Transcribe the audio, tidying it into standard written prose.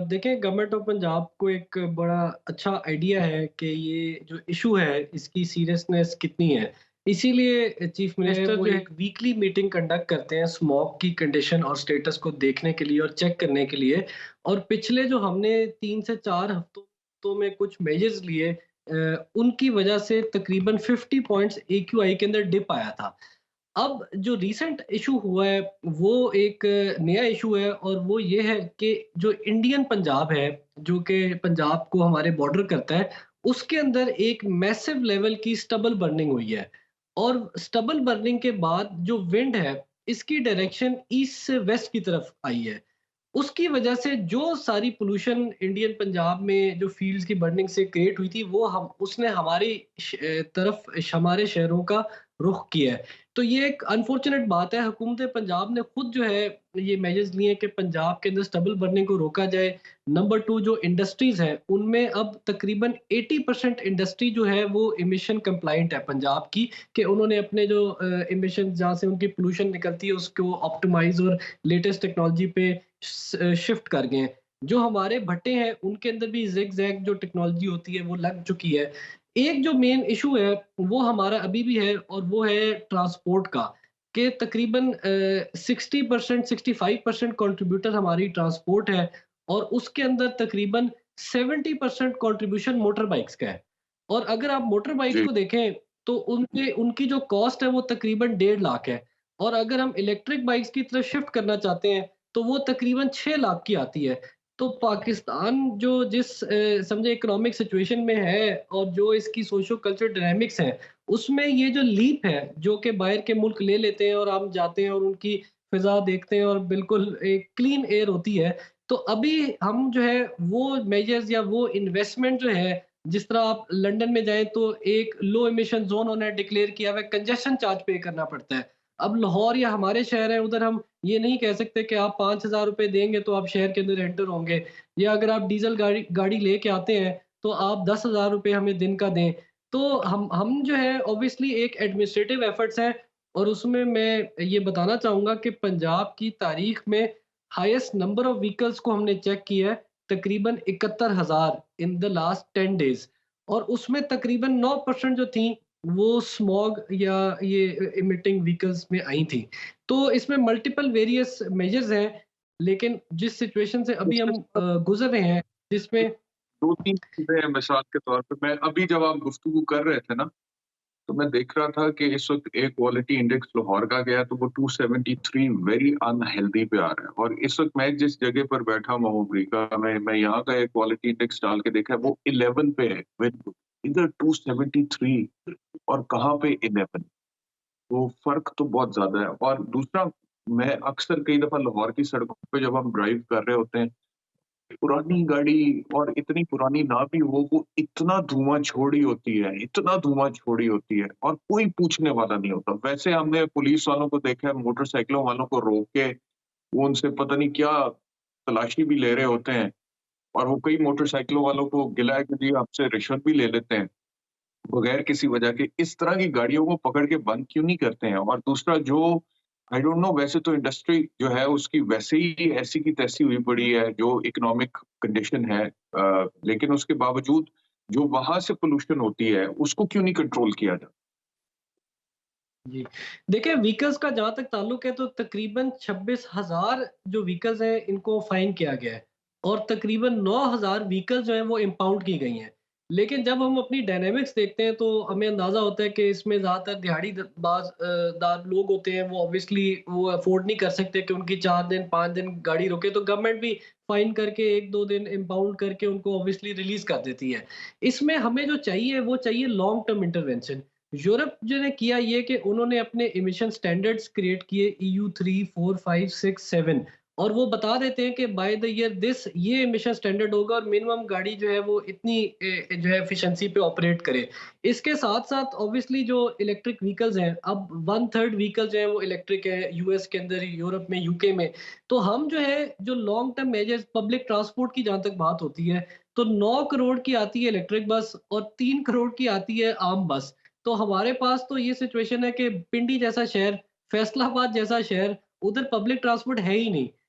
देखें, government of Punjab को एक बड़ा अच्छा आइडिया है कि ये जो इशू है इसकी सीरियसनेस कितनी है। इसीलिए चीफ मिनिस्टर वो जो है एक एक वीकली मीटिंग कंडक्ट करते हैं स्मॉग की कंडीशन और स्टेटस को देखने के लिए और चेक करने के लिए। और पिछले जो हमने 3 से 4 हफ्तों में कुछ मेजर्स लिए, उनकी वजह से तकरीबन 50 पॉइंट्स एक्यूआई के अंदर डिप आया था। अब जो रीसेंट इशू हुआ है वो एक नया इशू है, और वो ये है कि जो इंडियन पंजाब है, जो कि पंजाब को हमारे बॉर्डर करता है, उसके अंदर एक मैसिव लेवल की स्टबल बर्निंग हुई है। और स्टबल बर्निंग के बाद जो विंड है, इसकी डायरेक्शन ईस्ट से वेस्ट की तरफ आई है। उसकी वजह से जो सारी पोल्यूशन इंडियन पंजाब में जो फील्ड्स की बर्निंग से क्रिएट हुई थी, वो हम उसने हमारी तरफ हमारे शहरों का रुख किया है। तो ये एक अनफॉर्चुनेट बात है। हुकूमत पंजाब ने खुद जो है ये मेजर्स लिए कि पंजाब के अंदर स्टबल बर्निंग को रोका जाए। नंबर 2, जो इंडस्ट्रीज हैं उनमें अब तकरीबन 80% इंडस्ट्री जो है वो इमिशन कंप्लाइंट है पंजाब की, कि उन्होंने अपने जो इमिशन जहाँ से उनकी पोल्यूशन निकलती है उसको ऑप्टिमाइज और लेटेस्ट टेक्नोलॉजी पे शिफ्ट कर गए हैं। जो हमारे भट्टे हैं उनके अंदर भी ज़िग-ज़ैग जो टेक्नोलॉजी होती है वो लग चुकी है। एक जो मेन इश्यू है वो हमारा अभी भी है, और वो है ट्रांसपोर्ट का, कि तकरीबन 60% 65% कंट्रीब्यूटर हमारी ट्रांसपोर्ट है, और उसके अंदर तकरीबन 70% कंट्रीब्यूशन मोटर बाइक्स का है। और अगर आप मोटर बाइक्स जी, को देखें तो उनके उनकी जो कॉस्ट है वो तकरीबन 1.5 लाख है। और अगर हम इलेक्ट्रिक बाइक्स की तरफ शिफ्ट करना चाहते हैं तो वो तकरीबन 6 लाख की आती है। तो पाकिस्तान जो जिस समझे इकोनॉमिक सिचुएशन में है, और जो इसकी सोशो कल्चरल डायनामिक्स हैं, उसमें ये जो लीप है, जो कि बाहर के मुल्क ले लेते हैं और हम जाते हैं और उनकी फ़िज़ा देखते हैं और बिल्कुल एक क्लीन एयर होती है। तो अभी हम जो है वो मेजर्स या वो इन्वेस्टमेंट जो है, जिस तरह आप लंदन में जाएँ तो एक लो एमिशन ज़ोन उन्होंने डिक्लेयर किया हुआ है, कंजेशन चार्ज पे करना पड़ता है। अब लाहौर या हमारे शहर हैं, उधर हम ये नहीं कह सकते कि आप 5,000 रुपए देंगे तो आप शहर के अंदर एंटर होंगे, या अगर आप डीज़ल गाड़ी गाड़ी लेके आते हैं तो आप 10,000 रुपए हमें दिन का दें। तो हम जो है ऑब्वियसली एक एडमिनिस्ट्रेटिव एफर्ट्स हैं, और उसमें मैं ये बताना चाहूँगा कि पंजाब की तारीख में हाईएस्ट नंबर ऑफ व्हीकल्स को हमने चेक किया है, तकरीबन 71,000 इन द लास्ट 10 डेज़, और उसमें तकरीबन 9% जो थी वो स्मॉग या ये इमिटिंग व्हीकल्स में आई थी। तो इसमें मल्टीपल वेरियस मेजर्स हैं, लेकिन जिस सिचुएशन से अभी उसके हम साथ गुज़र रहे हैं, जिसमें 2-3 चीज़ें हैं मिसाल के तौर पे मैं अभी जब आप गुफ्तगू कर रहे थे ना, तो मैं देख रहा था कि इस वक़्त एयर क्वालिटी इंडेक्स लाहौर का गया तो वो 273 वेरी अनहेल्दी पे आ रहा है और इस वक़्त मैं जिस जगह पर बैठा हुआ हूँ अमेरिका में, मैं यहाँ का एयर क्वालिटी इंडेक्स डाल के देखा है वो 11 पे है। इधर 273 और कहाँ पे 11, तो फ़र्क तो बहुत ज़्यादा है और दूसरा मैं अक्सर कई दफ़ा लाहौर की सड़कों पे जब हम ड्राइव कर रहे होते हैं, पुरानी गाड़ी और इतनी पुरानी ना भी हो, वो इतना धुआँ छोड़ी होती है, इतना धुआँ छोड़ी होती है और कोई पूछने वाला नहीं होता। वैसे हमने पुलिस वालों को देखा है, मोटरसाइकिलों वालों को रोक के, वो उनसे पता नहीं क्या तलाशी भी ले रहे होते हैं और वो कई मोटरसाइकिलों वालों को गिला है कि जी आपसे रिश्वत भी ले लेते हैं, बगैर किसी वजह के। इस तरह की गाड़ियों को पकड़ के बंद क्यों नहीं करते हैं? और दूसरा जो आई डोंट नो वैसे तो इंडस्ट्री जो है उसकी वैसे ही ऐसी की तैसी हुई पड़ी है, जो इकोनॉमिक कंडीशन है लेकिन उसके बावजूद जो वहाँ से पॉल्यूशन होती है, उसको क्यों नहीं कंट्रोल किया जाता? जी। देखिए, व्हीकल्स का जहाँ तक ताल्लुक है तो तकरीबन 26,000 जो व्हीकल्स हैं इनको फाइन किया गया है, और तकरीबन 9,000 व्हीकल्स जो हैं वो इम्पाउंड की गई हैं। लेकिन जब हम अपनी डायनामिक्स देखते हैं तो हमें अंदाज़ा होता है कि इसमें ज़्यादातर दिहाड़ी दार लोग होते हैं, वो ऑब्वियसली वो अफ़ोर्ड नहीं कर सकते कि उनकी 4 दिन 5 दिन गाड़ी रुके, तो गवर्नमेंट भी फाइन करके 1-2 दिन इम्पाउंड करके उनको ऑब्वियसली रिलीज़ कर देती है। इसमें हमें जो चाहिए वो चाहिए लॉन्ग टर्म इंटरवेंशन। यूरोप जो ने किया ये कि उन्होंने अपने इमिशन स्टैंडर्ड्स क्रिएट किए ईयू 3, 4, 5, 6, 7, और वो बता देते हैं कि बाय द ईयर दिस ये इमिशन स्टैंडर्ड होगा, और मिनिमम गाड़ी जो है वो इतनी जो है एफिशिएंसी पे ऑपरेट करे। इसके साथ-साथ ऑब्वियसली जो इलेक्ट्रिक व्हीकल्स हैं, अब 1/3 व्हीकल जो है वो इलेक्ट्रिक है यूएस के अंदर, यूरोप में, यूके में। तो हम जो है जो long term measures public transport की जहाँ तक बात होती है, तो 9 करोड़ की आती है इलेक्ट्रिक बस और 3 करोड़ की आती है आम बस। तो हमारे पास तो ये सिचुएशन है कि पिंडी जैसा शहर, फैसलाबाद जैसा शहर, उधर पब्लिक ट्रांसपोर्ट है ही नहीं।